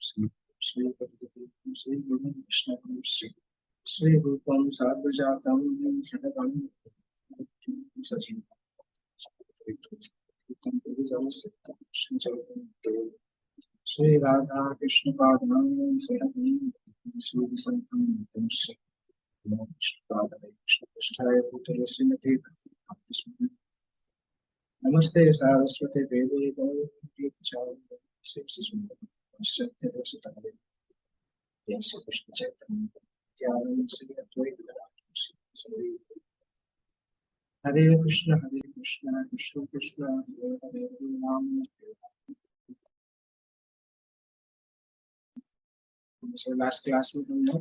श्री गुरु विष्णु श्री रूपम साग्रजातम सहगणं सजीवं श्री राधा कृष्ण पादां सहगणं श्री संतम कृष्णाय भूतले श्रीमते नमस्ते सारस्वते देवे गौरी सत्य दर्शितमे श्री कृष्ण चैतन्य नित्यानंद श्री अद्वैत गदाधर श्री हरे कृष्ण कृष्ण कृष्ण हरे हरे नाम लास्ट क्लास में हमने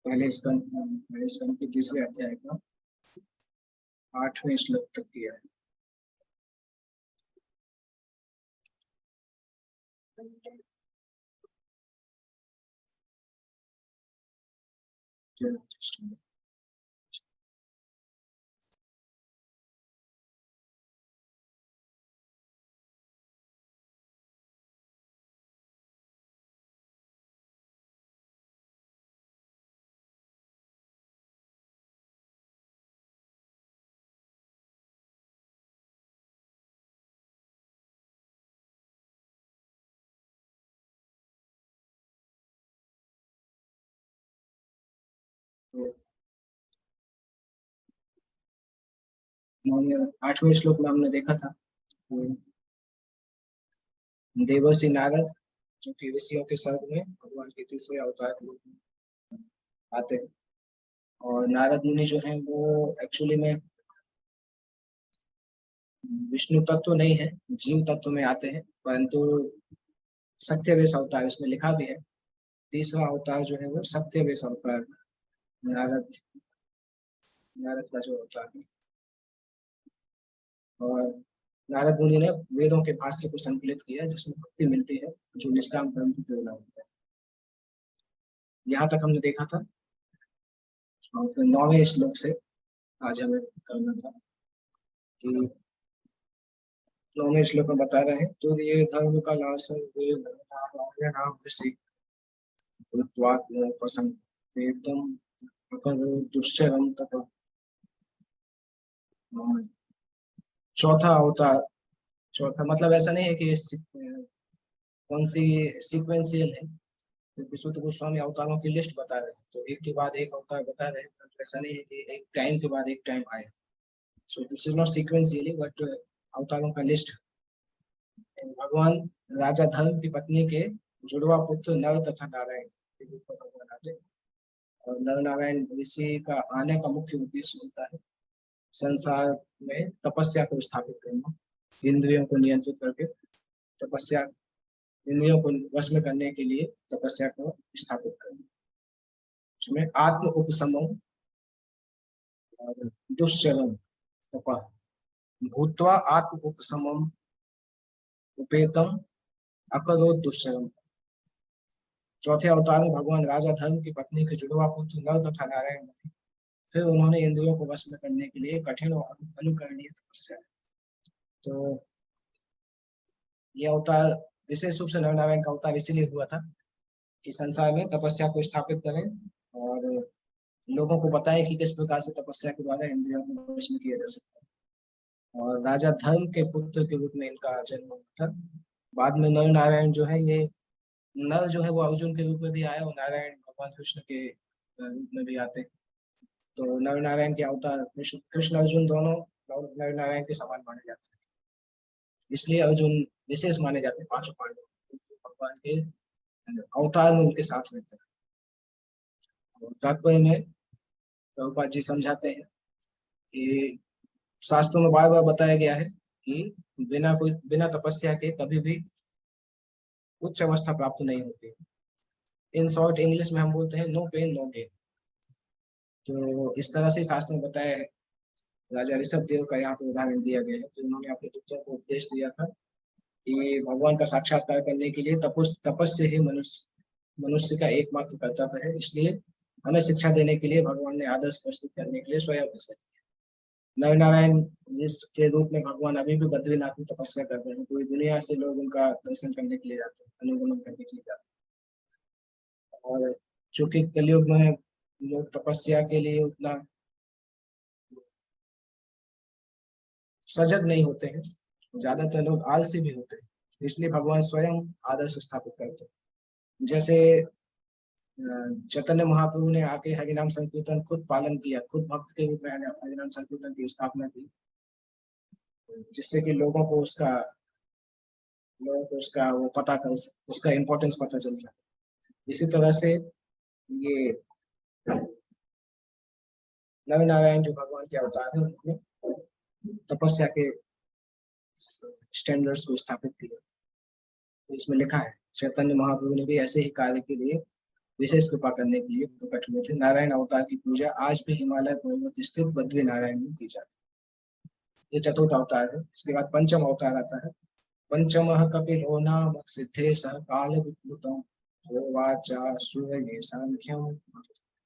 पहले स्कंद के तीसरे अध्याय का 8वें श्लोक तक किया है। आठवें श्लोक में हमने देखा था देवर्षि नारद जो कि ऋषियों के सर्ग में भगवान के तीसरे अवतार के रूप में आते हैं और नारद मुनि जो हैं वो एक्चुअली में विष्णु तत्व नहीं है, जीव तत्व में आते हैं, परंतु सत्यवेश अवतार इसमें लिखा भी है। तीसरा अवतार जो है वो सत्यवेश अवतार नारद का जो अवतार है। और नारद मुनि ने वेदों के भाष्य को संकलित किया जिसमें भक्ति मिलती है जो निष्काम कर्म की प्रेरणा होता है। यहाँ तक हमने देखा था और फिर 9वें श्लोक से आज हमें करना था कि 9वें श्लोक में बता रहे हैं तो ये धर्म का लासन नाम दुश्चरम तप। चौथा अवतार, चौथा मतलब ऐसा नहीं है कि कौन सी सीक्वेंशियल है, क्योंकि सूत्र गोस्वामी अवतारों की लिस्ट बता रहे हैं तो एक के बाद एक अवतार बता रहे हैं, तो ऐसा नहीं है कि एक टाइम के बाद एक टाइम आए। So this is not sequentially but अवतारों का लिस्ट। भगवान राजा धर्म की पत्नी के जुड़वा पुत्र नर तथा नारायण के रूप में भगवान आते हैं और नर नारायण ऋषि का आने का मुख्य उद्देश्य होता है संसार में तपस्या को स्थापित करना, इंद्रियों को नियंत्रित करके तपस्या, इंद्रियों को वश में करने के लिए तपस्या को स्थापित करना, उसमें आत्म उपशमन और दुश्चरण तपः भूत्वा आत्म उपशमन उपेतम अकरोत् दुश्चरण। चौथे अवतार में भगवान राजा धर्म की पत्नी के जुड़वा पुत्र नर तथा नारायण बने, फिर उन्होंने इंद्रियों को वश में करने के लिए कठिन और अनुकरणीय तपस्या। तो यह अवतार विशेष रूप से नर नारायण का अवतार इसीलिए हुआ था कि संसार में तपस्या को स्थापित करें और लोगों को बताएं कि किस प्रकार से तपस्या के द्वारा इंद्रियों को वश में किया जा सकता है। और राजा धर्म के पुत्र के रूप में इनका जन्म हुआ था। बाद में नर नारायण जो है, ये नर जो है वो अर्जुन के रूप में भी आया और नारायण भगवान कृष्ण के रूप में भी आते हैं। तो नर नारायण के अवतार कृष्ण अर्जुन दोनों नर नारायण के समान माने जाते हैं, इसलिए अर्जुन विशेष माने जाते हैं पांचों पांडव, भगवान के अवतार में उनके साथ रहते हैं। तात्पर्य में प्रभुपाद जी समझाते हैं कि शास्त्रों में बार बार बताया गया है कि बिना तपस्या के कभी भी उच्च अवस्था प्राप्त नहीं होती। इन शॉर्ट इंग्लिश में हम बोलते हैं नो पेन नो गेन। तो इस तरह से शास्त्र में बताया है। राजा ऋषभ देव का यहाँ पर उदाहरण दिया गया है। तो उन्होंने अपने पुत्रों को उपदेश दिया था कि भगवान का साक्षात्कार करने के लिए तपस्या ही मनुष्य का एकमात्र कर्तव्य है। इसलिए हमें शिक्षा देने के लिए भगवान ने आदर्श प्रस्तुत करने के लिए स्वयं अवसर दिया। नर नारायण के रूप में भगवान अभी भी बद्रीनाथ में तपस्या कर रहे हैं। पूरी दुनिया से लोग उनका दर्शन करने के लिए जाते हैं, अनुगमन करने के लिए जाते हैं। और चूंकि कलयुग में लोग तपस्या के लिए उतना सजग नहीं होते हैं, ज्यादातर लोग आलसी भी होते हैं, इसलिए भगवान स्वयं आदर्श स्थापित करते हैं। जैसे चैतन्य महाप्रभु ने आके हरिनाम संकीर्तन खुद पालन किया, खुद भक्त के रूप में हरिनाम संकीर्तन की स्थापना की, जिससे कि लोगों को उसका वो पता कर सके, उसका इम्पोर्टेंस पता चल सके। इसी तरह से ये नर नारायण जो भगवान के अवतार है, उन्होंने तपस्या के स्टैंडर्ड्स को स्थापित किया। तो इसमें लिखा है चैतन्य महाप्रभु ने भी ऐसे ही कार्य के लिए विशेष कृपा करने के लिए प्रकट हुए थे। नारायण अवतार की पूजा आज भी हिमालय पर्वत स्थित बद्री नारायण में की जाती है। ये चतुर्थ अवतार है। इसके बाद पंचम अवतार आता है। पंचम कपिलो नाम सिद्धेश काल विप्लुतम वाचा सूर्य सांख्यम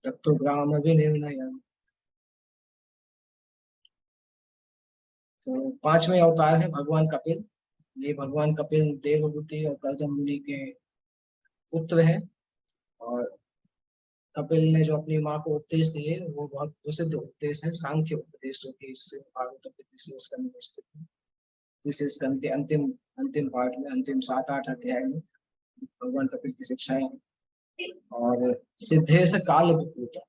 तत्वग्राम विनिर्णयम्। तो पांचवें अवतार है भगवान कपिल। ये भगवान कपिल देवहूति और गर्दम मुनि के पुत्र हैं। और कपिल ने जो अपनी माँ को उपदेश दिए वो बहुत प्रसिद्ध उपदेश है, सांख्य उपदेश, जो कि इस भागवत के तीसरे स्कंद में स्थित है। तीसरे स्कंद के अंतिम अंतिम पार्ट में, अंतिम 7-8 अध्याय में भगवान कपिल की शिक्षाएं हैं। और सिद्धेश काल विप्लुत।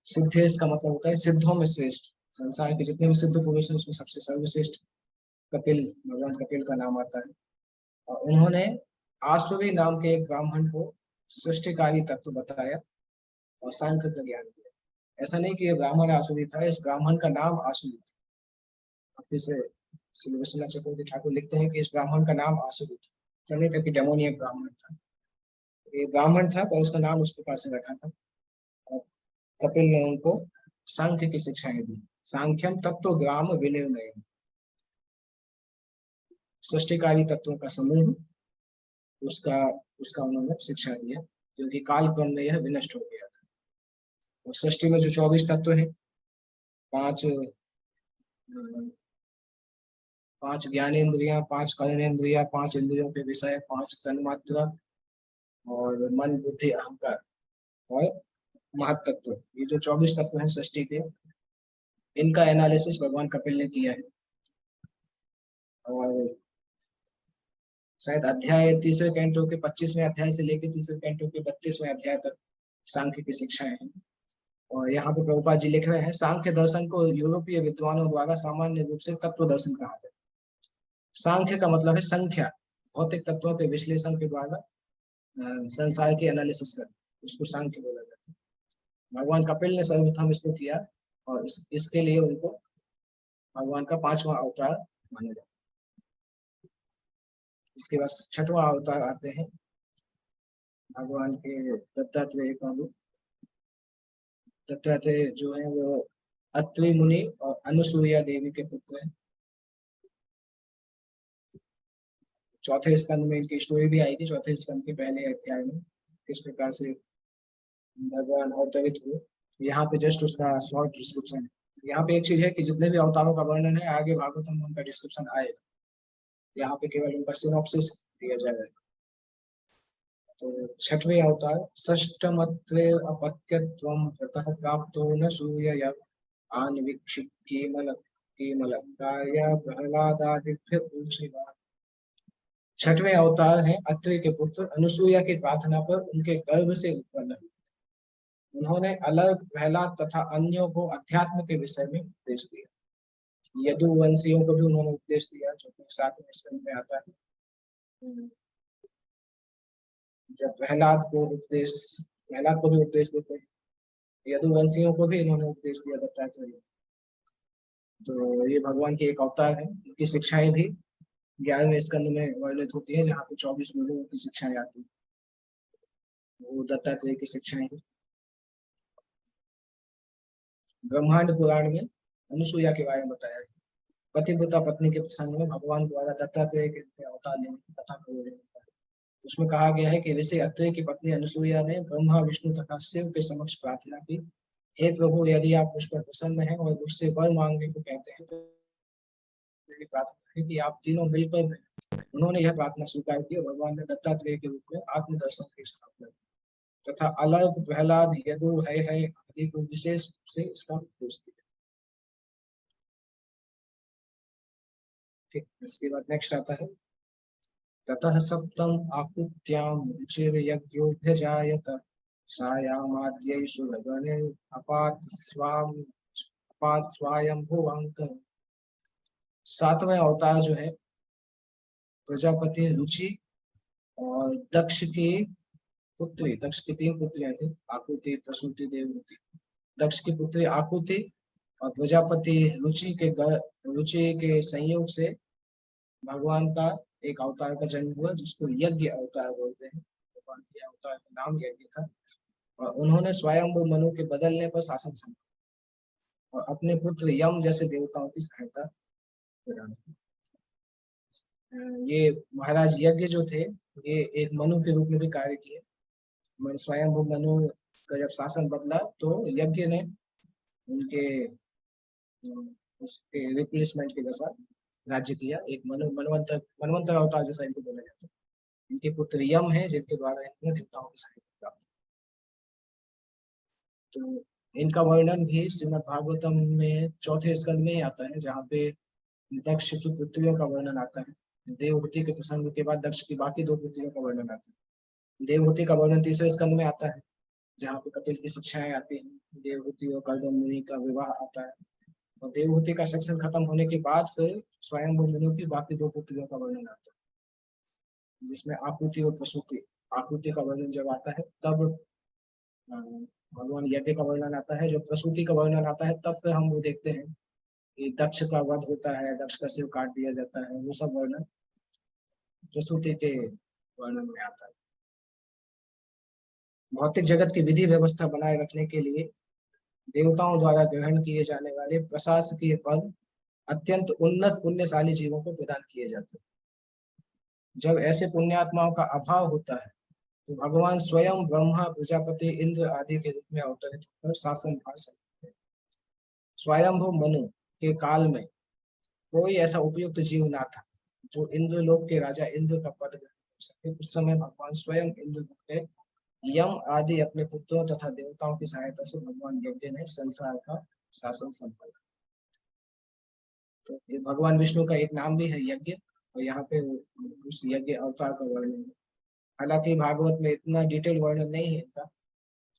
सिद्धेश का मतलब होता है सिद्धों में श्रेष्ठ। संसार के जितने भी सिद्ध पुरुष हैं उसमें सबसे सर्वश्रेष्ठ कपिल, भगवान कपिल का नाम आता है। और उन्होंने आसुरी नाम के एक ब्राह्मण को सृष्टिकारी तत्व बताया और सांख्य का ज्ञान दिया। ऐसा नहीं कि ये ब्राह्मण आसुरी था, इस ब्राह्मण का नाम आसुरी था। जैसे श्री विश्वनाथ चक्रवर्ती ठाकुर लिखते हैं कि इस ब्राह्मण का नाम आसुरी था। ऐसा नहीं था कि डेमोनियक ब्राह्मण था, ये ब्राह्मण था पर उसका नाम उस प्रकार से रखा था। और कपिल ने उनको सांख्य की शिक्षाएं दी। सांख्यम तत्व ग्राम विनिर्णय, सृष्टिकारी तत्वों का समूह, उसका उसका उन्होंने शिक्षा दिया, क्योंकि काल क्रम में यह विनष्ट हो गया था। और सृष्टि में जो 24 तत्व हैं, पांच पांच ज्ञानेन्द्रियां, पांच कर्णेन्द्रियां, पांच इंद्रियों के विषय, पांच तन्मात्रा और मन बुद्धि अहंकार और महत्त्व, ये जो 24 तत्व हैं सृष्टि के, इनका एनालिसिस भगवान कपिल ने किया है। और शायद अध्याय तीसरे कैंटो के 25वें अध्याय से लेकर तीसरे कैंटो के 32वें अध्याय तक सांख्य की शिक्षाएं हैं। और यहाँ पे प्रभुपाद जी लिख रहे हैं, सांख्य दर्शन को यूरोपीय विद्वानों द्वारा सामान्य रूप से तत्व दर्शन कहा जाता है। सांख्य का मतलब है संख्या, भौतिक तत्वों के विश्लेषण के द्वारा संसार की एनालिसिस कर, उसको सांख्य बोला जाता है। भगवान कपिल ने सर्वप्रथम इसको किया और इसके लिए उनको भगवान का 5वां अवतार माना जाता है। इसके बाद 6वां अवतार आते हैं भगवान के दत्तात्रेय का रूप। दत्तात्रेय जो है वो अत्रि मुनि और अनुसुईया देवी के पुत्र हैं। चौथे स्कंद में इनकी स्टोरी भी आएगी, चौथे स्कंद के पहले अध्याय में किस प्रकार से भगवान अवतरित हुए। यहाँ पे जस्ट उसका शॉर्ट डिस्क्रिप्शन है। यहाँ पे एक चीज है कि जितने भी अवतारों का वर्णन है आगे भागवतम में उनका डिस्क्रिप्शन आएगा, यहाँ पे केवल उनका सिनॉप्सिस दिया जाएगा। तो 6वें अवतार, षष्ठमत्वे अपत्यत्वं ततः प्राप्तो न सूर्य आन्वीक्षित केमल कार्य प्रहलादादिभ्य उषिवा। 6वें अवतार हैं अत्रि के पुत्र अनुसूया की प्रार्थना पर उनके गर्भ से उत्पन्न हुए। उन्होंने अलग, प्रहलाद तथा अन्यों को अध्यात्म के विषय में उपदेश दिया। यदुवंशियों को भी उन्होंने उपदेश दिया, जो कि 7वें स्कंद में आता है। जब प्रहलाद को भी उपदेश देते हैं, यदुवंशियों को भी इन्होंने उपदेश दिया दत्तात्रेय। तो ये भगवान के एक अवतार है। उनकी शिक्षाएं भी 11वें स्कंद में वर्णित होती है, जहाँ पे 24 गुरुओं की शिक्षाएं आती है, वो दत्तात्रेय की शिक्षाएं हैं। ब्रह्मांड पुराण में अनुसूया के बारे में बताया है। पतिव्रता पत्नी के प्रसंग में भगवान द्वारा दत्तात्रेय के अवतार लेने की कथा को, उसमें कहा गया है कि ऋषि अत्रि की पत्नी अनुसूया ने ब्रह्मा, विष्णु तथा शिव के समक्ष प्रार्थना की, हे प्रभु, यदि आप मुझ पर प्रसन्न हैं और मुझसे वर मांगने को कहते हैं तो मेरी प्रार्थना है कि आप तीनों मिलकर। उन्होंने यह प्रार्थना स्वीकार की और भगवान ने दत्तात्रेय के रूप में आत्मदर्शन की स्थापना की। तथा अलग, प्रहलाद, यदु, है आदि को विशेष रूप से इसका उपदेश दिया। इसके बाद नेक्स्ट आता है ततः सप्तम आकुत्याम रुचिर यज्ञोभ्यजायत सायामाद्यैषु गगने अपात स्वायंभुवांक। सातवें अवतार जो है प्रजापति रुचि और दक्ष की पुत्री, दक्ष की तीन पुत्रियां थी, आकुति, प्रसूति, देवहूति। दक्ष की पुत्री आकुति और प्रजापति रुचि के संयोग से भगवान का एक अवतार का जन्म हुआ जिसको यज्ञ अवतार बोलते हैं। भगवान के अवतार का नाम यज्ञ था और उन्होंने स्वयंभू मनु के बदलने पर शासन संभाला और अपने पुत्र यम जैसे देवताओं की सहायता प्रदान की। ये महाराज यज्ञ जो थे ये एक मनु के रूप में भी कार्य किए। स्वयंभू मनु का जब शासन बदला तो यज्ञ ने उनके उसके रिप्लेसमेंट के जैसा राज्य किया। एक मनवंतर अवतार जैसा इनको बोला जाता है। इनके पुत्र यम है जिनके द्वारा इन्होंने देवताओं की सहायता प्राप्त। तो इनका वर्णन भी श्रीमद् भागवतम में चौथे स्कंद में ही आता है जहाँ पे दक्ष की पुत्रियों का वर्णन आता है। देवहूति के प्रसंग के बाद दक्ष की बाकी दो पुत्रियों का वर्णन आता है। देवहूति का वर्णन तीसरे स्कंद में आता है जहाँ पे कपिल की शिक्षाएं आती हैं। देवहूति और कर्दम मुनि का विवाह आता है और देवहूति का सेक्शन खत्म होने के बाद फिर स्वयंभू मनु की बाकी दो पुत्रियों का वर्णन आता है जिसमें आकुति और प्रसूति। आकुति का वर्णन जब आता है तब भगवान यज्ञ का वर्णन आता है। जब प्रसूति का वर्णन आता है तब फिर हम वो देखते हैं कि दक्ष का वध होता है, दक्ष का सिर काट दिया जाता है। वो सब वर्णन प्रसूति के वर्णन में आता है। भौतिक जगत की विधि व्यवस्था बनाए रखने के लिए देवताओं द्वारा ग्रहण किए जाने वाले प्रशासकीय पद अत्यंत उन्नत पुण्यशाली जीवों को प्रदान किए जाते हैं। जब ऐसे पुण्यात्माओं का अभाव होता है तो भगवान स्वयं ब्रह्मा, प्रजापति, इंद्र आदि के रूप में अवतरित होकर शासन भार संभालते हैं। स्वयंभू मनु के काल में कोई ऐसा उपयुक्त जीव ना था जो इंद्रलोक के राजा इंद्र का पद ग्रहण कर सके। उस समय भगवान स्वयं इंद्रलोक के यम आदि अपने पुत्रों तथा देवताओं की सहायता से भगवान यज्ञ ने संसार का शासन संभाला। तो ये भगवान विष्णु का एक नाम भी है यज्ञ और यहाँ पे उस यज्ञ अवतार का वर्णन है। हालांकि भागवत में इतना डिटेल वर्णन नहीं है इनका,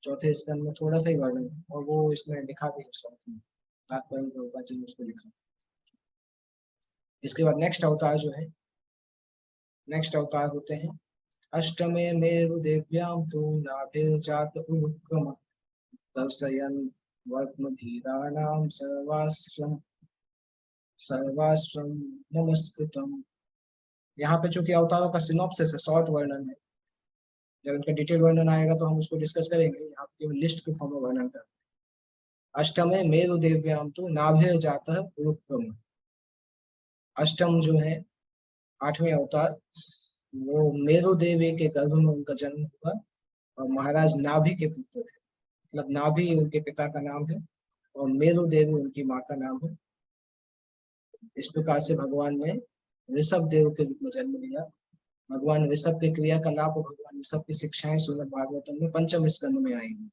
चौथे स्कंद में थोड़ा सा ही वर्णन है और वो इसमें लिखा भी है शॉर्ट में, तात्पर्य प्रभुपाद जी ने उसको लिखा। इसके बाद नेक्स्ट अवतार जो है, नेक्स्ट अवतार होते हैं अष्टमे मेरु देव्याम तु नाभिर्जात उरुक्रम दर्शयन् वर्त्मधीराणां सर्वाश्रम नमस्कृतम। यहाँ पे चूंकि अवतारों का सिनॉप्सिस है, शॉर्ट वर्णन है, जब इनका डिटेल वर्णन आएगा तो हम उसको डिस्कस करेंगे। यहाँ पे केवल लिस्ट के फॉर्म में वर्णन कर। अष्टमे मेरु देव्याम तो नाभि जाता उरुक्रम। अष्टम जो है आठवें अवतार, वो मेरु देवी के गर्भ में उनका जन्म हुआ और महाराज नाभि के पुत्र थे। मतलब नाभि उनके पिता का नाम है और मेरु देवी उनकी माँ का नाम है। इस प्रकार से भगवान ने ऋषभ देव के रूप में जन्म लिया। भगवान ऋषभ के क्रियाकलाप और भगवान ऋषभ की शिक्षाएं श्रीमद् भागवतम में पंचम स्कंद में आई हैं।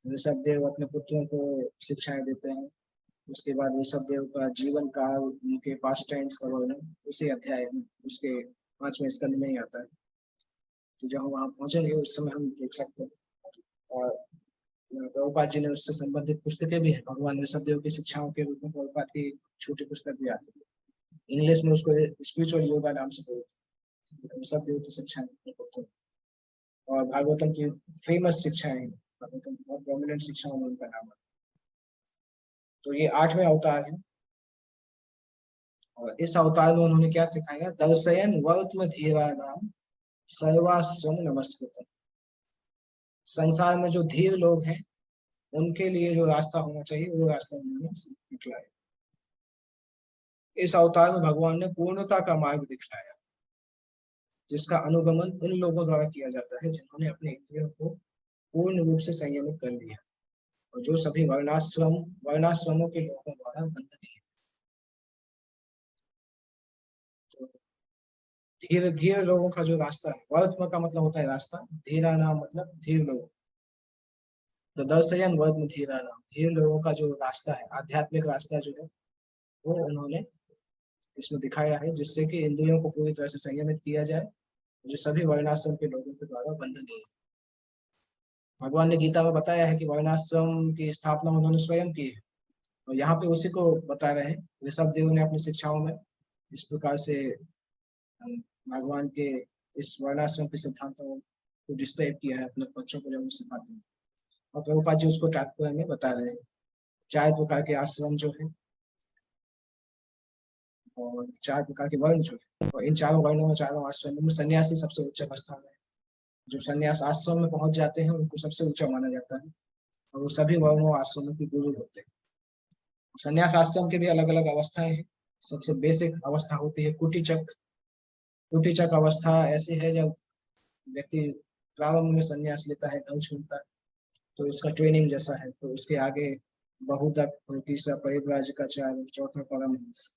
ऋषभ देव अपने पुत्रों को शिक्षाएं देते हैं। उसके बाद ऋषभ देव का जीवन काल, उनके पास्ट टाइम्स का वर्णन उसी अध्याय में, उसके 5वें स्कंद में ही आता है। तो जब हम वहां पहुंचेंगे उस समय हम देख सकते हैं। और प्रभुपाद जी ने उससे संबंधित पुस्तकें भी हैं। भगवान ऋषभ देव की शिक्षाओं के रूप में प्रभुपाद की छोटी पुस्तक भी आती है। इंग्लिश में उसको स्पिरिचुअल योगा नाम से बोलते हैं। ऋषभ देव की शिक्षाएं और भागवतम की फेमस शिक्षाएं, भागवतम बहुत प्रोमिनेंट शिक्षाओं में उनका नाम है। तो ये 8वें अवतार है और इस अवतार में उन्होंने क्या सिखाया? दर्शयन वर्त्म धीरा नाम सर्वाश्रम नमस्कृत। संसार में जो धीर लोग हैं उनके लिए जो रास्ता होना चाहिए वो रास्ता उन्होंने दिखलाया। इस अवतार में भगवान ने पूर्णता का मार्ग दिखलाया जिसका अनुगमन उन लोगों द्वारा किया जाता है जिन्होंने अपने इंद्रियों को पूर्ण रूप से संयमित कर लिया और जो सभी वर्णाश्रमों के लोगों द्वारा वंदनीय है। तो धीर धीर लोगों का जो रास्ता है, वर्त्म का मतलब होता है रास्ता, धीरा नाम मतलब धीर लोग, तो दर्शयन वर्त्म धीरा नाम, धीर लोगों का जो रास्ता है, आध्यात्मिक रास्ता जो है वो उन्होंने इसमें दिखाया है, जिससे कि इंद्रियों को पूरी तरह से संयमित किया जाए, जो सभी वर्णाश्रम के लोगों के द्वारा बंधनीय है। भगवान ने गीता में बताया है कि वर्णाश्रम की स्थापना उन्होंने स्वयं की है, और यहाँ पे उसी को बता रहे हैं ऋषभ देव ने अपनी शिक्षाओं में इस प्रकार से भगवान के इस वर्णाश्रम के सिद्धांतों को डिस्क्राइब किया है अपने बच्चों को जब वो सिखाते हैं, और प्रभुपाद जी उसको तात्पर्य में बता रहे हैं। 4 प्रकार के आश्रम जो है और 4 प्रकार के वर्ण जो है, और इन चारों वर्णों में, चारों आश्रमों में सन्यासी सबसे उच्च अवस्था में है। जो सन्यास आश्रम में पहुंच जाते हैं उनको सबसे ऊंचा माना जाता है, और वो सभी वर्णों आश्रमों के गुरु होते हैं। सन्यास आश्रम के भी अलग अलग अवस्थाएं हैं। सबसे बेसिक अवस्था होती है कुटीचक। कुटीचक अवस्था ऐसी है जब व्यक्ति प्रारंभ में संन्यास लेता है, घर छोड़ता है, तो उसका ट्रेनिंग जैसा है, तो उसके आगे बहुदक, तीसरा परिव्राजकाचार्य, चौथा परमहंस।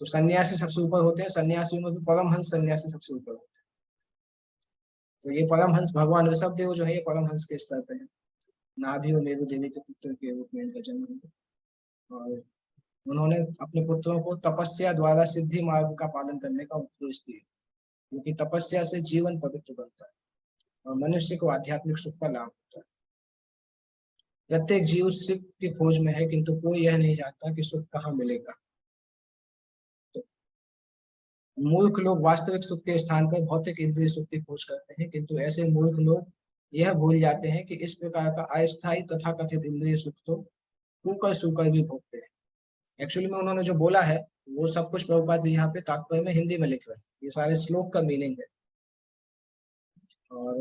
तो सन्यासी सबसे ऊपर होते हैं, सन्यासियों में भी परमहंस सन्यासी सबसे ऊपर होते हैं। तो ये परमहंस भगवान ऋषभ देव जो है ये परमहंस के स्तर पे है। नाभि और मेरु देवी के पुत्र के रूप में इनका जन्म हुआ, और उन्होंने अपने पुत्रों को तपस्या द्वारा सिद्धि मार्ग का पालन करने का उपदेश दिया, क्योंकि तपस्या से जीवन पवित्र बनता है और मनुष्य को आध्यात्मिक सुख का लाभ होता है। प्रत्येक जीव सुख की खोज में है, किंतु कोई यह नहीं जानता कि सुख कहाँ मिलेगा। तो मूर्ख लोग वास्तविक सुख के स्थान पर भौतिक इंद्रिय सुख की खोज करते हैं, किंतु ऐसे मूर्ख लोग यह भूल जाते हैं कि इस प्रकार का अस्थायी तथा कथित इंद्रिय सुख तो कुकर सुकर भी भोगते हैं। एक्चुअली में उन्होंने जो बोला है वो सब कुछ प्रभुपाद जी यहाँ पे तात्पर्य में हिंदी में लिख रहे हैं, ये सारे श्लोक का मीनिंग है। और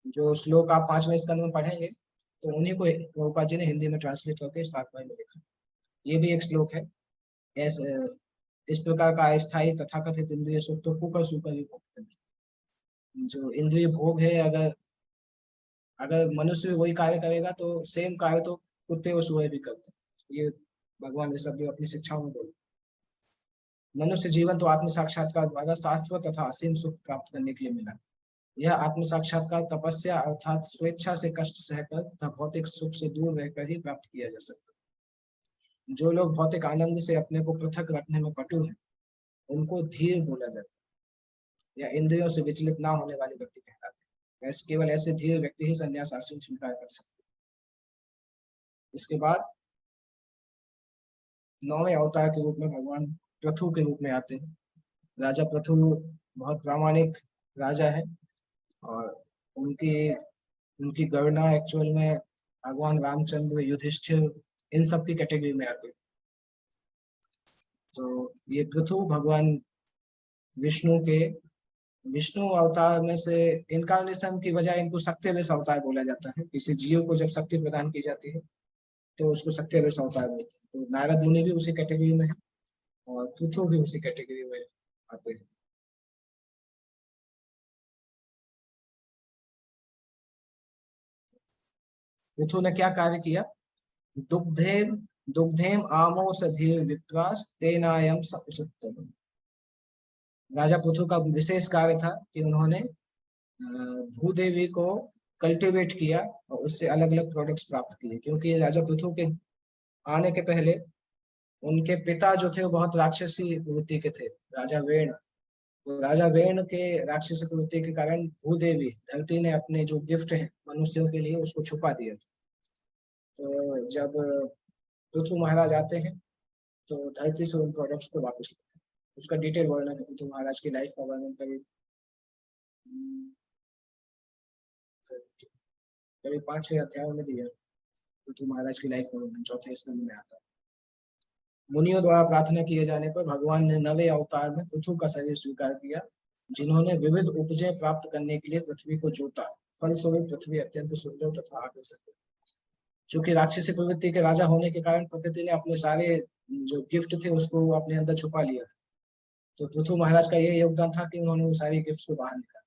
जो श्लोक आप 5वें स्कंद में पढ़ेंगे तो उन्हीं को प्रभुपाद जी ने हिंदी में ट्रांसलेट करके इस तात्पर्य में लिखा। ये भी एक श्लोक है, इस प्रकार का अस्थायी तथा कथित इंद्रिय सुख तो कुकर सुकर ही भोगते हैं। जो इंद्रिय भोग है, अगर अगर मनुष्य भी वही कार्य करेगा तो सेम कार्य तो कुत्ते और सुअर भी करते हैं। ये भगवान ऋषभ देव अपनी शिक्षाओं में बोलते। मनुष्य जीवन तो आत्म साक्षात्कार द्वारा शाश्वत तथा असीम सुख प्राप्त करने के लिए मिला। यह आत्म साक्षात्कार तपस्या अर्थात स्वेच्छा से कष्ट सहकर तथा भौतिक सुख से दूर रहकर ही प्राप्त किया जा सकता है। जो लोग भौतिक आनंद से अपने को पृथक रखने में पटु हैं, उनको धीर बोला जाता है, या इंद्रियों से विचलित ना होने वाले व्यक्ति कहलाते हैं। ऐसे केवल ऐसे धीर व्यक्ति ही संन्यास आश्रम स्वीकार कर सकते हैं। इसके बाद 9वें अवतार के रूप में भगवान पृथु के रूप में आते हैं। राजा पृथु बहुत प्रामाणिक राजा है, और उनकी उनकी गणना एक्चुअल में भगवान रामचंद्र, युधिष्ठिर, इन सब की कैटेगरी में आते हैं। तो ये पृथु भगवान विष्णु अवतार में से इनकारनेशन की वजह इनको शक्तिवेश अवतार बोला जाता है। किसी जीव को जब शक्ति प्रदान की जाती है तो उसको शक्तिवेश अवतार बोलते हैं। तो नारद मुनि भी उसी कैटेगरी में है और पृथु भी उसी कैटेगरी में आते हैं। पृथु ने क्या कार्य किया? दुग्धेम दुग्धेम आमो सधीर विप्रास तेनायम सपुसत्तम। राजा पृथु का विशेष कार्य था कि उन्होंने भूदेवी को कल्टीवेट किया और उससे अलग अलग प्रोडक्ट्स प्राप्त किए, क्योंकि राजा पृथु के आने के पहले उनके पिता जो थे वो बहुत राक्षसी प्रवृत्ति के थे, राजा वेण। तो राजा वेण के राक्षसी प्रवृत्ति के कारण भूदेवी धरती ने अपने जो गिफ्ट हैं मनुष्यों के लिए उसको छुपा दिया था। तो जब पृथु महाराज आते हैं तो धरती से उन प्रोडक्ट्स को वापस लेते हैं। उसका डिटेल वर्णन है पृथु महाराज की लाइफ का वर्णन करीब 5-6 अध्यायों में दिया। पृथु महाराज की लाइफ का वर्णन 4थे स्कंद में आता है। मुनियों द्वारा प्रार्थना किए जाने पर भगवान ने 9वें अवतार में पृथु का शरीर स्वीकार किया, जिन्होंने विविध उपजय प्राप्त करने के लिए पृथ्वी को जोता। फलस्वरूप पृथ्वी अत्यंत सुंदर तथा आकर्षक। चूंकि राक्षसी प्रवृत्ति के राजा होने के कारण प्रकृति ने अपने सारे जो गिफ्ट थे उसको अपने अंदर छुपा लिया था। तो पृथु महाराज का ये योगदान था कि उन्होंने उन सारी गिफ्ट को बाहर निकाला।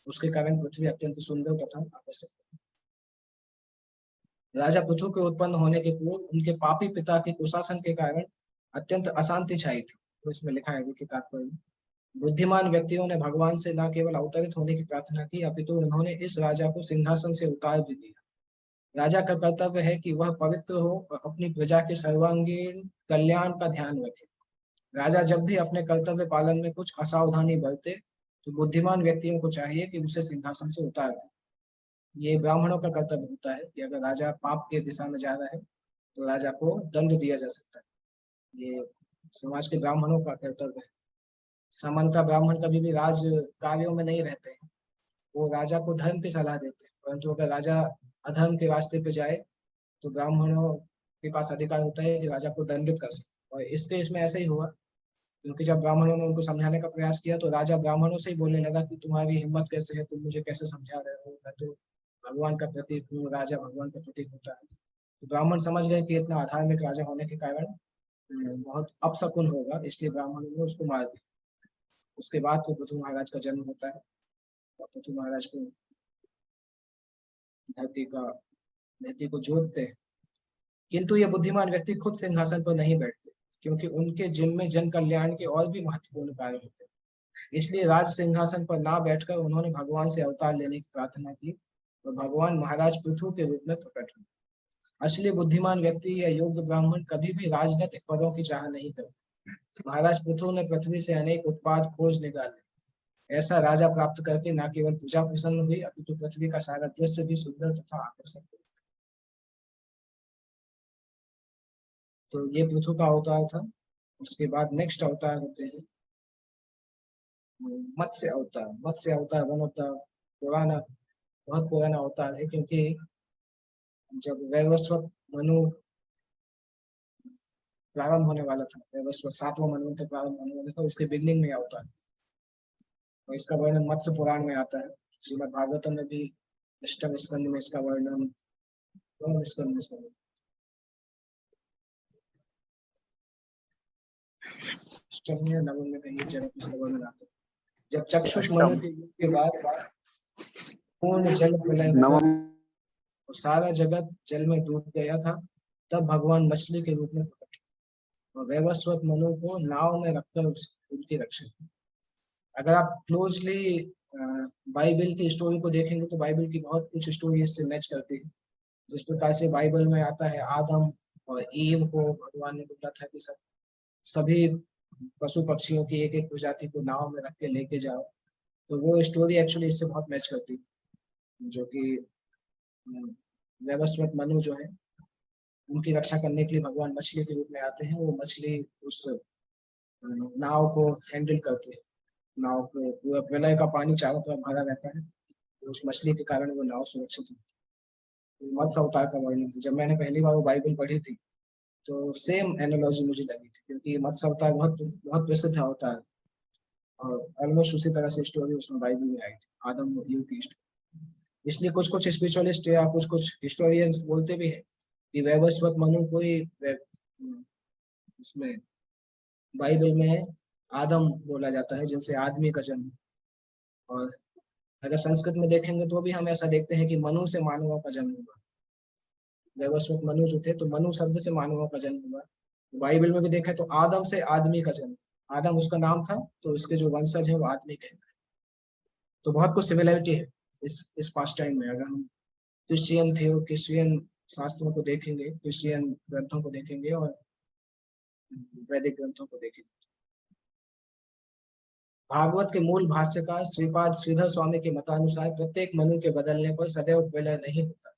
उसके कारण पृथ्वी अत्यंत सुंदर तथा आकर्षक। राजा पृथु के उत्पन्न होने के पूर्व उनके पापी पिता के कुशासन के कारण अत्यंत अशांति छाई थी। तो इसमें लिखा है कि तात्पर्य, बुद्धिमान व्यक्तियों ने भगवान से न केवल अवतरित होने की प्रार्थना की, अपितु उन्होंने इस राजा को सिंहासन से उतार भी दिया। राजा का कर्तव्य है कि वह पवित्र हो और अपनी प्रजा के सर्वांगीण कल्याण का ध्यान रखे। राजा जब भी अपने कर्तव्य पालन में कुछ असावधानी बरते तो बुद्धिमान व्यक्तियों को चाहिए कि उसे सिंहासन से उतार दे। ये ब्राह्मणों का कर्तव्य होता है कि अगर राजा पाप के दिशा में जा रहा है तो राजा को दंड दिया जा सकता है। ये समाज के ब्राह्मणों का कर्तव्य है। सामान्यतः ब्राह्मण कभी भी राज कार्यों में नहीं रहते हैं, वो राजा को धर्म की सलाह देते हैं, परंतु अगर राजा अधर्म के रास्ते पे जाए तो ब्राह्मणों के पास अधिकार होता है कि राजा को दंडित कर सकते। और इसके इसमें ऐसा ही हुआ, क्योंकि जब ब्राह्मणों ने उनको समझाने का प्रयास किया तो राजा ब्राह्मणों से ही बोलने लगा कि तुम्हारी हिम्मत कैसे है, तुम मुझे कैसे समझा रहे हो, मैं तो भगवान का प्रतीक हूँ, राजा भगवान का प्रतीक होता है। तो ब्राह्मण समझ गए कि इतना अधार्मिक राजा होने के कारण बहुत अपशकुन होगा, इसलिए ब्राह्मणों ने उसको मार दिया। उसके बाद तो पृथु महाराज का जन्म होता है और पृथु महाराज को धरती को जोतते हैं। किंतु ये बुद्धिमान व्यक्ति खुद सिंहासन पर नहीं बैठते, क्योंकि उनके जिम्मे जन कल्याण के और भी महत्वपूर्ण कार्य होते हैं। इसलिए राज सिंहासन पर ना बैठकर उन्होंने भगवान से अवतार लेने की प्रार्थना की और भगवान महाराज पृथु के रूप में प्रकट हुए। असली बुद्धिमान व्यक्ति या योग्य ब्राह्मण कभी भी राजनीतिक पदों की चाह नहीं करते। महाराज पृथु ने पृथ्वी से अनेक उत्पाद खोज निकाले। ऐसा राजा प्राप्त करके न केवल प्रजा प्रसन्न हुई, अपितु पृथ्वी का सारा दृश्य भी सुंदर तथा आकर्षक हुआ। तो ये पृथु का अवतार था। उसके बाद नेक्स्ट अवतार होते हैं मत्स्य अवतार। मत्स्य अवतार वन ऑफ द पुराना, बहुत पुराना अवतार है, क्योंकि जब वैवस्वत मनु प्रारंभ होने वाला था, वैवस्वत 7वां मनवंतर प्रारंभ होने वाला था, उसके बिगनिंग में अवतार है। और इसका वर्णन मत्स्य पुराण में आता है। श्रीमद् भागवतम में भी अष्टम स्कंद में इसका वर्णन, स्कंद में इसका अष्टम या नवम में कहीं जगह इसका वर्णन आता है। जब चक्षुष मनु के युग के बाद पूर्ण जल प्रलय हुआ और सारा जगत जल में डूब गया था, तब भगवान मछली के रूप में प्रकट हुए और वैवस्वत मनु को नाव में रखकर उनकी रक्षा की। अगर आप क्लोजली बाइबल की स्टोरी को देखेंगे तो बाइबल की बहुत कुछ स्टोरी इससे मैच करती है। जिस प्रकार से बाइबल में आता है आदम और ईव को भगवान ने बोला था कि सभी पशु पक्षियों की एक एक प्रजाति को नाव में रख के लेके जाओ, तो वो स्टोरी एक्चुअली इससे बहुत मैच करती है। जो कि वैवस्वत मनु जो है उनकी रक्षा करने के लिए भगवान मछली के रूप में आते हैं। वो मछली उस नाव को हैंडल करते हैं। नाव को पूरा प्रलय का पानी चारों तरफ भरा रहता है, तो उस मछली के कारण वो नाव सुरक्षित है। मत्स्य अवतार का वर्णन, जब मैंने पहली बार वो बाइबल पढ़ी थी तो सेम एनालॉजी मुझे लगी थी, क्योंकि मत्स्य अवतार बहुत बहुत प्रसिद्ध अवतार है और ऑलमोस्ट उसी तरह से स्टोरी उसमें बाइबल में आई थी, आदम और ईव की स्टोरी। इसलिए कुछ कुछ स्पिरिचुअलिस्ट या कुछ कुछ हिस्टोरियंस बोलते भी हैं कि वैवस्वत मनु को ही उसमें बाइबल में आदम बोला जाता है, जिनसे आदमी का जन्म। और अगर संस्कृत में देखेंगे तो भी हम ऐसा देखते हैं कि मनु से मानवों का जन्म हुआ। वैवस्वत मनु जो थे तो मनु शब्द से मानवों का जन्म हुआ। बाइबल में भी देखें तो आदम से आदमी का जन्म, आदम उसका नाम था, तो उसके जो वंशज है वो आदमी कहलाए। तो बहुत कुछ सिमिलरिटी है इस पास्ट टाइम में। अगर हम क्रिश्चियन शास्त्रों को देखेंगे, क्रिश्चियन ग्रंथों को देखेंगे और वैदिक ग्रंथों को देखेंगे। भागवत के मूल भाष्यकार श्रीपाद श्रीधर स्वामी के मतानुसार प्रत्येक मनु के बदलने पर सदैव प्रलय नहीं होता,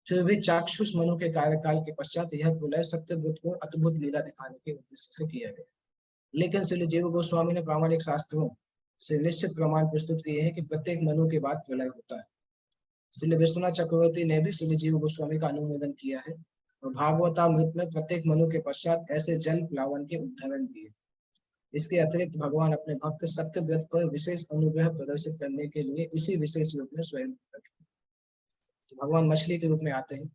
फिर भी चाक्षुष मनु के कार्यकाल के पश्चात यह प्रलय सत्यव्रत को अद्भुत लीला दिखाने के उद्देश्य से किया गया। लेकिन श्री जीव गोस्वामी ने प्रामाणिक शास्त्रों से निश्चित प्रमाण प्रस्तुत किए हैं कि प्रत्येक मनु के बाद प्रलय होता है। श्री विश्वनाथ चक्रवर्ती ने भी श्री जीव गोस्वामी का अनुमोदन किया है और भागवतामृत में प्रत्येक मनु के पश्चात ऐसे जल प्लावन के उदाहरण दिए। इसके अतिरिक्त भगवान अपने भक्त सत्यव्रत पर विशेष अनुग्रह प्रदर्शित करने के लिए इसी विशेष रूप में स्वयं प्रकट हुए। तो भगवान मछली के रूप में आते हैं।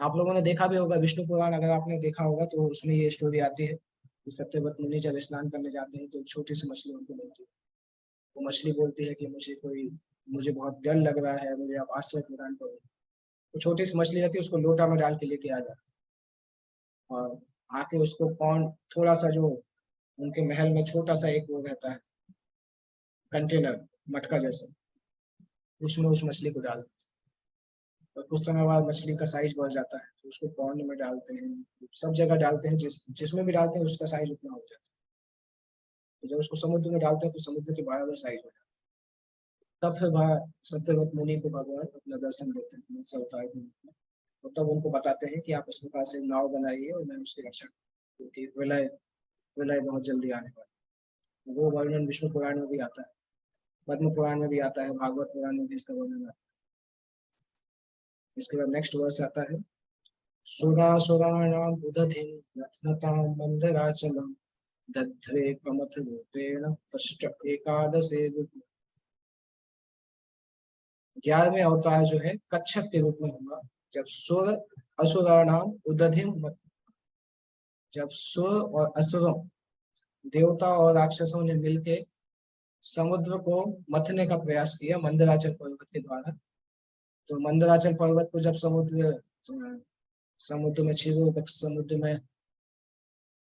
आप लोगों ने देखा भी होगा विष्णु पुराण, अगर आपने देखा होगा तो उसमें ये स्टोरी आती है कि सत्यव्रत मुनि जब स्नान करने जाते हैं तो छोटी सी मछली उनको मिलती है। वो मछली बोलती है कि मुझे बहुत डर लग रहा है, मुझे आप आश्रय प्रदान करो। तो छोटी सी मछली रहती है, उसको लोटा में डाल के लेके आ जाए और आके उसको पॉन्ड थोड़ा सा जो उनके महल में छोटा सा एक वो रहता है कंटेनर मटका जैसा, उसमें उस मछली को डाल, और कुछ समय बाद मछली का साइज बढ़ जाता है तो उसको पॉन्ड में डालते हैं, सब जगह डालते हैं, जिसमें भी डालते हैं उसका साइज उतना हो जाता है। तो जब उसको समुद्र में डालते हैं तो समुद्र के बराबर साइज हो जाता है। तब फिर वह सत्यव्रत मुनि को भगवान अपना दर्शन देते हैं मत्स्य अवतार के रूप में, और तब उनको बताते हैं कि आप इस प्रकार से नाव बनाइए और मैं उसकी रक्षा करूँ, क्योंकि विलय विलय बहुत जल्दी आने वाला है। वो वर्णन विष्णु पुराण में भी आता है, पद्म पुराण में भी आता है, भागवत पुराण में भी इसका वर्णन आता है। इसके बाद नेक्स्ट वर्स आता है, सुरासुराणाम उदधिं रत्नतां मंदराचलम दध्रे कमथ रूपेण फष्ट एकादशे रूप। 11वें अवतार जो है कच्छप के रूप में होगा, जब सुर असुराणाम उदधिम, जब सुर और असुरों देवता और राक्षसों ने मिलकर समुद्र को मथने का प्रयास किया मंदराचल पर्वत के द्वारा। तो मंदराचल पर्वत को जब समुद्र में क्षीरों तक समुद्र में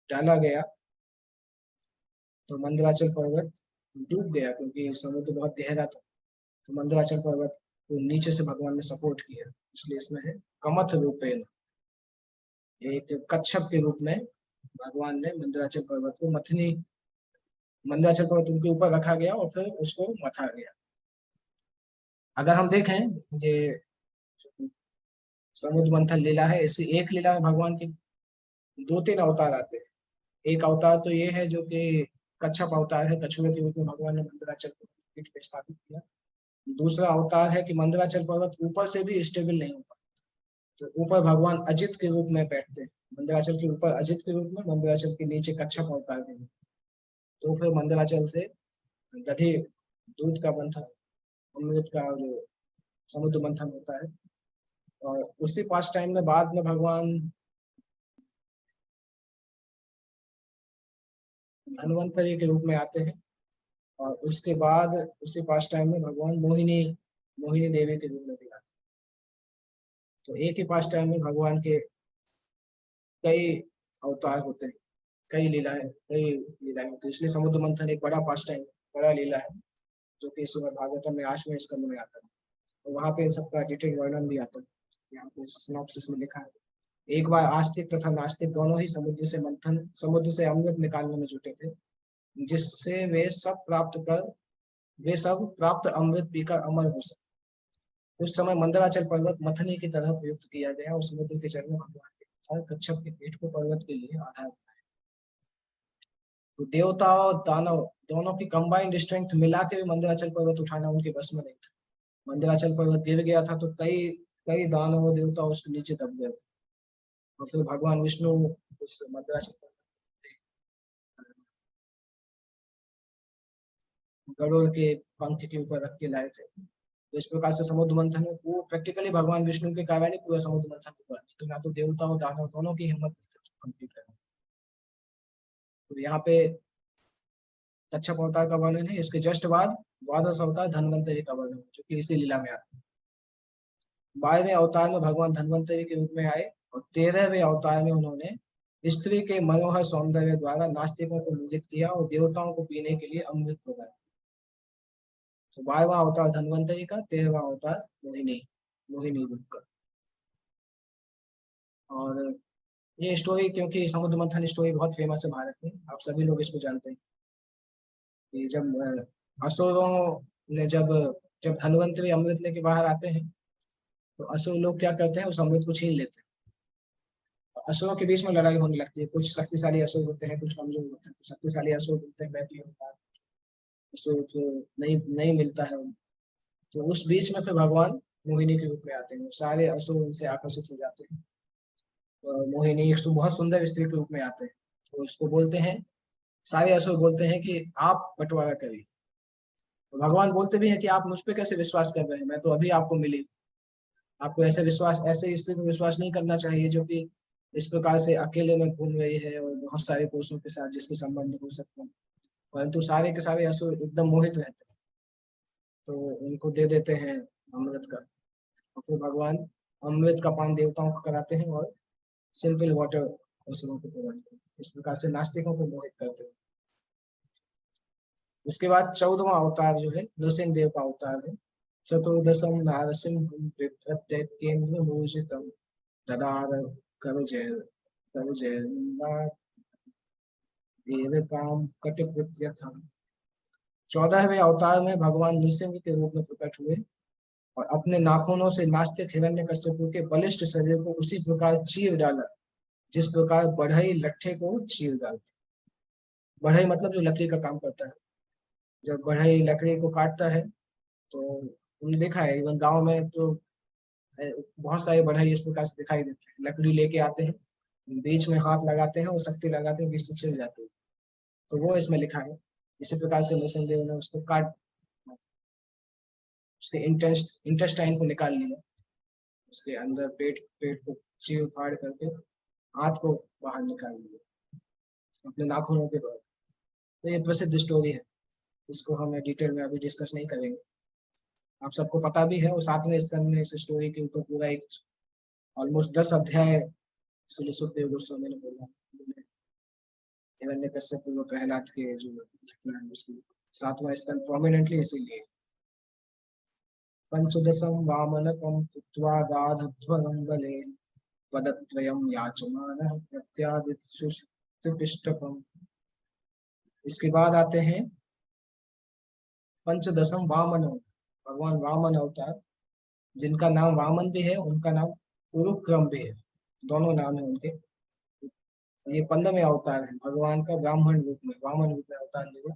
डाला गया तो मंदराचल पर्वत डूब गया, क्योंकि समुद्र बहुत गहरा था। तो मंदराचल पर्वत को नीचे से भगवान ने सपोर्ट किया, इसलिए इसमें है कमथ रूपेण, एक कच्छप के रूप में भगवान ने मंदराचल पर्वत को मथनी, मंदराचल पर्वत उनके ऊपर रखा गया और फिर उसको मथा गया। अगर हम देखें ये समुद्र मंथन लीला है, ऐसी एक लीला है भगवान की 2-3 अवतार आते हैं। एक अवतार तो ये है जो कि कच्छप अवतार है, कछुए के रूप में भगवान ने मंदराचल पीठ पे स्थापित किया। दूसरा अवतार है कि मंदराचल पर्वत ऊपर से भी स्टेबल नहीं होता, तो ऊपर भगवान अजित के रूप में बैठते हैं, मंदराचल के ऊपर अजित के रूप में, मंदराचल के नीचे कच्छप अवतार के रूप में। तो फिर मंदराचल से दधि दूध का मंथन, अमृत का जो समुद्र मंथन होता है, और उसी पास टाइम में बाद में भगवान धन्वंतरि के रूप में आते हैं, और उसके बाद उसी पास टाइम में भगवान मोहिनी मोहिनी देवी के रूप में भी आते हैं। तो एक ही पास टाइम में भगवान के कई अवतार होते हैं, कई लीलाएं होती है, इसलिए समुद्र मंथन एक बड़ा पास टाइम, बड़ा लीला है, जो कि श्रीमद् भागवतम में 8वें स्कंद में आता है, और वहाँ पे इन सबका डिटेल वर्णन भी आता है। यहाँ पे सिनॉप्सिस में लिखा है, एक बार आस्तिक तथा नास्तिक दोनों ही समुद्र से अमृत निकालने में जुटे थे, जिससे वे सब प्राप्त अमृत पीकर अमर हो सके। उस समय मंदराचल पर्वत मथने की तरह प्रयुक्त किया गया और समुद्र के जल में भगवान के कच्छप के पीठ को पर्वत के लिए आधार बनाया। तो देवता और दानव दोनों की कंबाइंड स्ट्रेंथ मिला के मंदराचल पर्वत उठाना उनके बस में नहीं था। मंदराचल पर्वत गिर गया था तो कई कई दानव और देवता उसके नीचे दब गए थे, और फिर भगवान विष्णु उस मंदराचल पर्वत गरुड़ के पंख के ऊपर रख के लाए थे। तो इस प्रकार से समुद्र मंथन वो प्रैक्टिकली भगवान विष्णु के कारण ही पूरा समुद्र मंथन हुआ, तो ना तो देवता और दानव दोनों की हिम्मत नहीं थी उसको कंप्लीट करने। तो यहाँ पे कच्छप अवतार का वर्णन है, इसके जस्ट बाद द्वादश अवतार धन्वंतरि का वर्णन है, जो कि इसी लीला में आता है। 12वें अवतार में भगवान धन्वंतरि के रूप में आए, और 13वें अवतार में उन्होंने स्त्री के मनोहर सौंदर्य द्वारा नास्तिकों को मोहित किया और देवताओं को पीने के लिए अमृत प्रदान। तो 12वां अवतार धन्वंतरि का, 13वां अवतार मोहिनी रूप का। और ये स्टोरी, क्योंकि समुद्र मंथन स्टोरी बहुत फेमस है भारत में, आप सभी लोग इसको जानते हैं कि जब असुरों ने जब जब धन्वंतरि अमृत लेके बाहर आते हैं तो असुर लोग क्या करते हैं, उस अमृत को छीन लेते हैं। असुरों के बीच में लड़ाई होने लगती है, कुछ शक्तिशाली असुर होते हैं, कुछ कमजोर होते हैं। कुछ शक्तिशाली असुर बोलते हैं मैं पीऊंगा, असुर तो नहीं नहीं मिलता है। तो उस बीच में फिर भगवान मोहिनी के रूप में आते हैं, सारे असुर उनसे आकर्षित हो जाते हैं। मोहिनी एक बहुत सुंदर स्त्री के रूप में आते हैं, तो उसको बोलते हैं, सारे असुर बोलते हैं कि आप बंटवारा करिए। तो भगवान बोलते भी हैं कि आप मुझ पे कैसे विश्वास कर रहे हैं, मैं तो अभी आपको मिली। आपको ऐसे स्त्री पर विश्वास नहीं करना चाहिए जो कि इस प्रकार से अकेले में घूम रही है और बहुत सारे पुरुषों के साथ जिसके संबंध हो सकते हैं। परंतु सारे के सारे असुर एकदम मोहित रहते हैं, तो उनको दे देते हैं अमृत का, और फिर भगवान अमृत का पान देवताओं को कराते हैं और सिंपल वाटर असुरों को प्रबंध करते हैं। इस प्रकार से नास्तिकों को मोहित करते हैं। उसके बाद 14वां अवतार जो है नृसिंह देव का अवतार है। चतुर्दशम नारसिंहं बिभ्रत्येन्द्रभूषितं ददार कवचैर्निन्दात्एवतां कटिकृत्यथ। 14वें अवतार में भगवान नृसिंह के रूप में प्रकट हुए और अपने नाखूनों से नास्तिक हिरण्यकश्यप के बलिष्ठ शरीर को उसी प्रकार चीर डाला जिस प्रकार बढ़ई लट्ठे को चीर डालती। बढ़ई मतलब जो लकड़ी का काम करता है। जब बढ़ई लकड़ी को काटता है तो तुमने देखा है इवन गांव में तो बहुत सारे बढ़ई इस प्रकार से दिखाई देते हैं। लकड़ी लेके आते हैं, बीच में हाथ लगाते हैं और शक्ति लगाते हैं, बीच से छिल जाती है। तो वो इसमें लिखा है। इसी प्रकार से नृसिंहदेव ने उसको काट उसके इंटेस्टाइन को निकाल लिया, उसके अंदर पेट को चीर फाड़ करके हाथ को बाहर निकाल लिया अपने नाखूनों के द्वारा। तो ये प्रसिद्ध स्टोरी है, इसको हम डिटेल में अभी डिस्कस नहीं करेंगे, आप सबको पता भी है। और 7वें स्कंद में इस स्टोरी के ऊपर पूरा एक ऑलमोस्ट 10 अध्याय सुखदेव गोस्वामी ने बोला। हिरण्यकश्यप व प्रहलाद के जो घटना है उसकी 7वां स्कंद प्रोमिनेंटली इसीलिए। पंचदशम वामनकं कृत्वा गाधध्वरं बले पदत्रयं याचमानः प्रत्यादित्युष्टिपिष्टकम्। इसके बाद आते हैं पंचदशम वामन, भगवान वामन अवतार, जिनका नाम वामन भी है, उनका नाम उरुक्रम भी है, दोनों नाम है उनके। ये 15वें अवतार है भगवान का, ब्राह्मण रूप में वामन रूप में अवतार लिया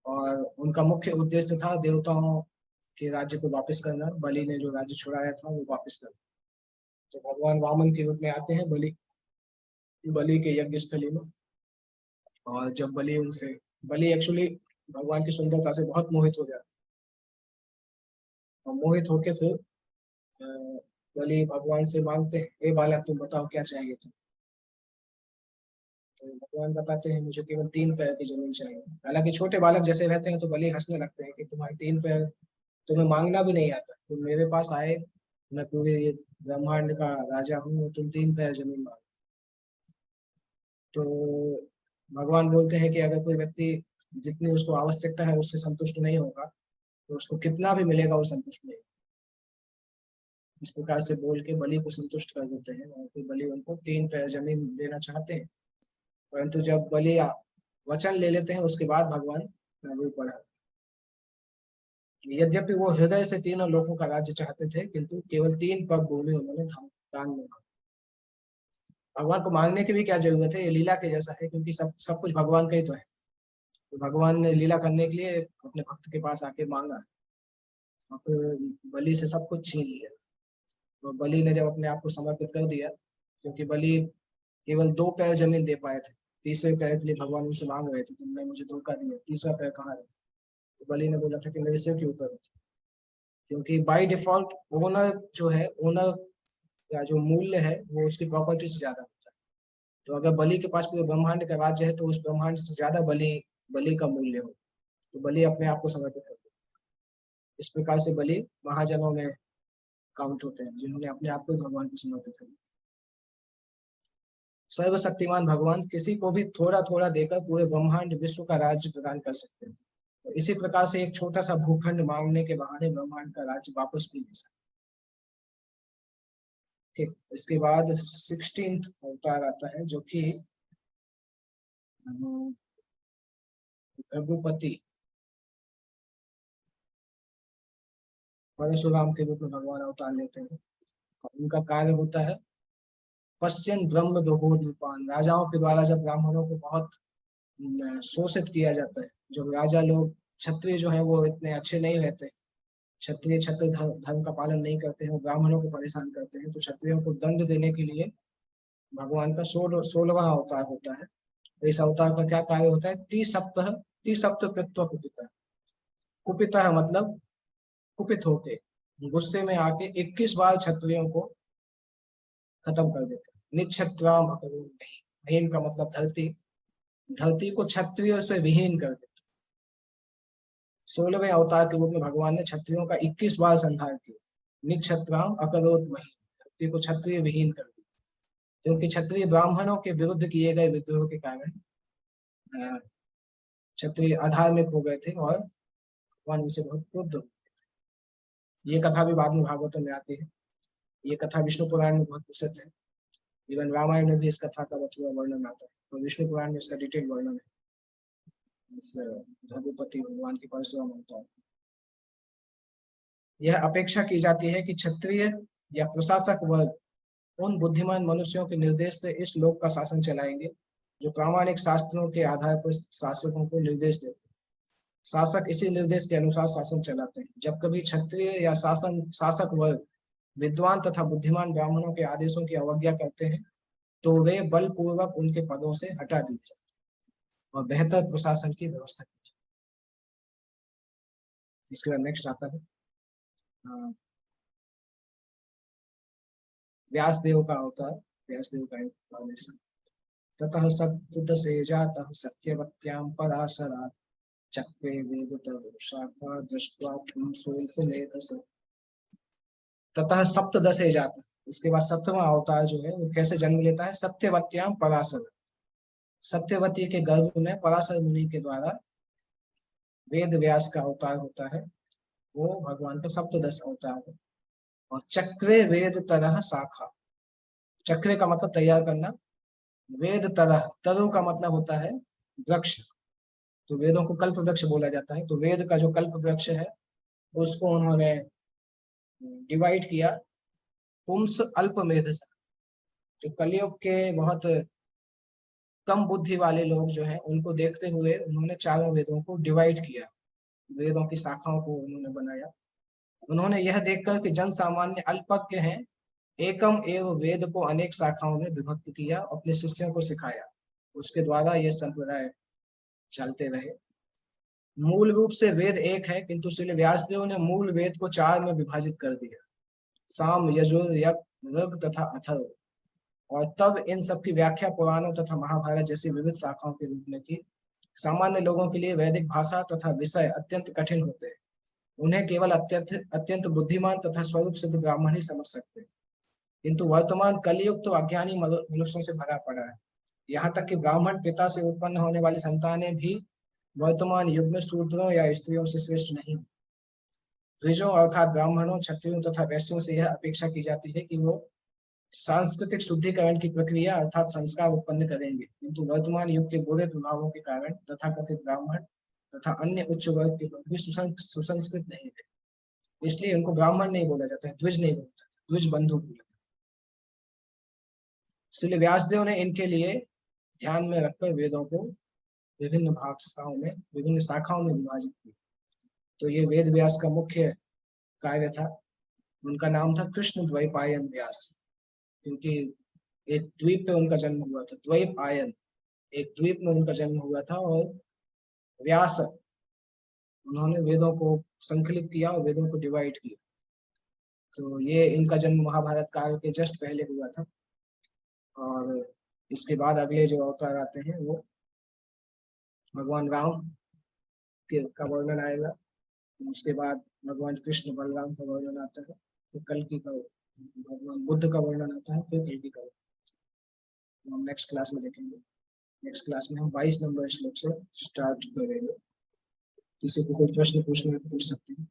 और उनका मुख्य उद्देश्य था देवताओं के राज्य को वापस करना। बलि ने जो राज्य छुड़ाया था वो वापस करना। तो भगवान वामन के रूप में आते हैं बलि के यज्ञ स्थली में। और जब बलि एक्चुअली भगवान की सुंदरता से बहुत मोहित हो जाता है और मोहित होके फिर बलि भगवान से मांगते हैं, हे बालक तुम बताओ क्या चाहिए तुम। तो भगवान बताते हैं मुझे केवल 3 पैर की जमीन चाहिए। हालांकि छोटे बालक जैसे रहते हैं तो बलि हंसने लगते हैं कि तुम्हारे 3 पैर तुम्हें मांगना भी नहीं आता, तुम मेरे पास आए, मैं पूरे ब्रह्मांड का राजा हूँ और तुम 3 पैर जमीन मांग। तो भगवान बोलते हैं कि अगर कोई व्यक्ति जितनी उसको आवश्यकता है उससे संतुष्ट नहीं होगा तो उसको कितना भी मिलेगा वो संतुष्ट नहीं। इस प्रकार से बोल के बलि को संतुष्ट कर देते हैं और फिर बलि उनको 3 पैर जमीन देना चाहते हैं। परंतु जब बलि वचन ले लेते हैं उसके बाद भगवान रूप बढ़ाते हैं। यद्यपि वो हृदय से 3 लोगों का राज्य चाहते थे किंतु केवल 3 पग भूमि उन्होंने दान में। भगवान को मांगने की भी क्या जरूरत है, ये लीला के जैसा है, क्योंकि सब कुछ भगवान का ही तो है। तो भगवान ने लीला करने के लिए अपने भक्त के पास आके मांगा और फिर बलि से सब कुछ छीन लिया। तो बलि ने जब अपने आप को समर्पित कर दिया, क्योंकि बलि केवल 2 पैर जमीन दे पाए थे, तीसरे पैर के लिए भगवान उनसे मांग रहे थे, तुमने मुझे धोखा दिया, तीसरा पैर कहाँ है। तो बलि ने बोला था कि मेरे सिर के ऊपर, क्योंकि बाय डिफॉल्ट ओनर जो है, ओनर का जो मूल्य है वो उसकी प्रॉपर्टी से ज्यादा होता है। तो अगर बलि के पास पूरे ब्रह्मांड का राज्य है तो उस ब्रह्मांड से ज्यादा बलि का मूल्य हो, तो बलि अपने आप को समर्पित कर देता है। इस प्रकार से बलि महाजनों में काउंट होते हैं जिन्होंने अपने आप को भगवान को समर्पित कर दिया। सर्वशक्तिमान भगवान किसी को भी थोड़ा थोड़ा देकर पूरे ब्रह्मांड विश्व का राज्य प्रदान कर सकते हैं। तो इसी प्रकार से एक छोटा सा भूखंड मांगने के बहाने ब्रह्मांड का राज्य वापस भी ले सकते। ठीक, इसके बाद 16th अवतार आता है जो कि रघुपति परशुराम के रूप में भगवान अवतार लेते हैं। उनका कार्य होता है पश्चिम ब्रह्म दोहोद्विपान। राजाओं के द्वारा जब ब्राह्मणों को बहुत शोषित किया जाता है, जब राजा लोग, क्षत्रिय जो है वो इतने अच्छे नहीं रहते, क्षत्रिय क्षत्रिय धर्म का पालन नहीं करते हैं, ब्राह्मणों को परेशान करते हैं, तो क्षत्रियों को दंड देने के लिए भगवान का 16वां अवतार होता है। तो इस अवतार का क्या कार्य होता है, 30 सप्तह कृत्वा कुपिता। कुपिता मतलब कुपित होके, गुस्से में आके 21 बार क्षत्रियों को खत्म कर देते हैं। निक्षत्राम अकरून नहीं, विहीन का मतलब धरती, धरती को क्षत्रियों से विहीन कर देते। 16वें अवतार के रूप में भगवान ने क्षत्रियों का 21 बार संहार किया। निक्षत्राम अकरोत मही, धरती को क्षत्रिय विहीन कर दिया। क्योंकि क्षत्रिय ब्राह्मणों के विरुद्ध किए गए विद्रोह के कारण क्षत्रिय अधार्मिक हो गए थे और भगवान उनसे बहुत क्रुद्ध हो। ये कथा भी बाद में भागवतम में आती है। ये कथा विष्णु पुराण में बहुत प्रसिद्ध है। इवन रामायण में भी इस कथा का थोड़ा वर्णन आता है, तो विष्णु पुराण में इसका डिटेल वर्णन है। इस रघुपति भगवान के परशुराम अवतार। यह अपेक्षा की जाती है कि क्षत्रिय या प्रशासक वर्ग उन बुद्धिमान मनुष्यों के निर्देश से इस लोक का शासन चलाएंगे जो प्रामाणिक शास्त्रों के आधार पर शासकों को निर्देश देते हैं। शासक इसी निर्देश के अनुसार शासन चलाते हैं। जब कभी क्षत्रिय या शासक वर्ग विद्वान तथा बुद्धिमान ब्राह्मणों के आदेशों की अवज्ञा करते हैं तो वे बलपूर्वक उनके पदों से हटा दिए जाते हैं और बेहतर प्रशासन की व्यवस्था की जाती है। इसके बाद नेक्स्ट आता है व्यासदेव का अवतार, व्यासदेव का इंcarnation। ततः सप्तदशे जातः सत्यवत्यां पराशरात् चक्रे वेदतः शाखा दृष्ट्वा पुंसोऽल्पमेधस। ततः सप्तदशे जातः, इसके बाद 7वां अवतार जो है वो कैसे जन्म लेता है? सत्यवत्यां पराशर, सत्यवती के गर्भ में पराशर मुनि के द्वारा वेद व्यास का अवतार होता है। वो भगवान का सप्तदश अवतार है। और चक्रे वेद तरह शाखा, चक्रे का मतलब तैयार करना, वेद तरह, तरु का मतलब होता है वृक्ष, तो वेदों को कल्प वृक्ष बोला जाता है। तो वेद का जो कल्प वृक्ष है उसको उन्होंने डिवाइड किया पुंस अल्पमेध से। जो कलयुग के बहुत कम बुद्धि वाले लोग जो हैं उनको देखते हुए उन्होंने चारों वेदों को डिवाइड किया, वेदों की शाखाओं को उन्होंने बनाया। उन्होंने यह देखकर कि जन सामान्य अल्पज्ञ हैं, एकम एवं वेद को अनेक शाखाओं में विभक्त किया, अपने शिष्यों को सिखाया। उसके द्वारा ये संप्रदाय चलते रहे। मूल रूप से वेद एक है, किंतु श्री व्यासदेव ने मूल वेद को 4 में विभाजित कर दिया, साम यजुर यज्ञ ऋग तथा अथर्व। और तब इन सब की व्याख्या पुराणों तथा महाभारत जैसी विविध शाखाओं के रूप में की। सामान्य लोगों के लिए वैदिक भाषा तथा विषय अत्यंत कठिन होते हैं। उन्हें केवल अत्यंत बुद्धिमान तथा स्वरूप सिद्ध ब्राह्मण ही समझ सकते हैं। किंतु वर्तमान कलयुग तो अज्ञानी मनुष्यों से भरा पड़ा है। यहाँ तक कि ब्राह्मण पिता से उत्पन्न होने वाली संतानें भी वर्तमान युग में शूद्रों या स्त्रियों से श्रेष्ठ नहीं। द्विजों अर्थात ब्राह्मणों, क्षत्रियों तथा वैश्यों से यह अपेक्षा की जाती है कि वो सांस्कृतिक शुद्धिकरण की प्रक्रिया अर्थात संस्कार उत्पन्न करेंगे, किंतु वर्तमान युग के बुरे प्रभावों के कारण तथाकथित ब्राह्मण तथा अन्य उच्च वर्ग के लोग भी सुसंस्कृत नहीं थे, इसलिए उनको ब्राह्मण नहीं बोला जाता है, द्विज नहीं बोला जाता, द्विज बंधु बोला जाता है। इसलिए व्यासदेव ने इनके लिए ध्यान में रखकर वेदों को विभिन्न भाषाओं में, विभिन्न शाखाओं में विभाजित किया। तो ये वेद व्यास का मुख्य कार्य था। उनका नाम था कृष्ण द्वैपायन व्यास, क्योंकि एक द्वीप पे उनका जन्म हुआ था। द्वैप आयन, एक द्वीप में उनका जन्म हुआ था। और व्यास, उन्होंने वेदों को संकलित किया और वेदों को डिवाइड किया। तो ये इनका जन्म महाभारत काल के जस्ट पहले हुआ था। और इसके बाद अगले जो अवतार आते हैं वो भगवान राम के का वर्णन आएगा। उसके बाद भगवान कृष्ण बलराम का वर्णन आता है, फिर कल्कि का भगवान बुद्ध का वर्णन आता है, फिर कल्कि का हम नेक्स्ट क्लास में देखेंगे। नेक्स्ट क्लास में हम 22 नंबर श्लोक से स्टार्ट करेंगे। किसी को कोई प्रश्न पूछना है तो पूछ सकते हैं।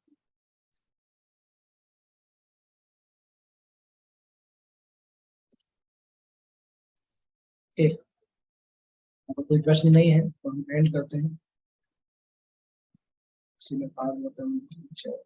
कोई प्रश्न नहीं है तो हम एंड करते हैं। श्रीमद् भागवतम की जय।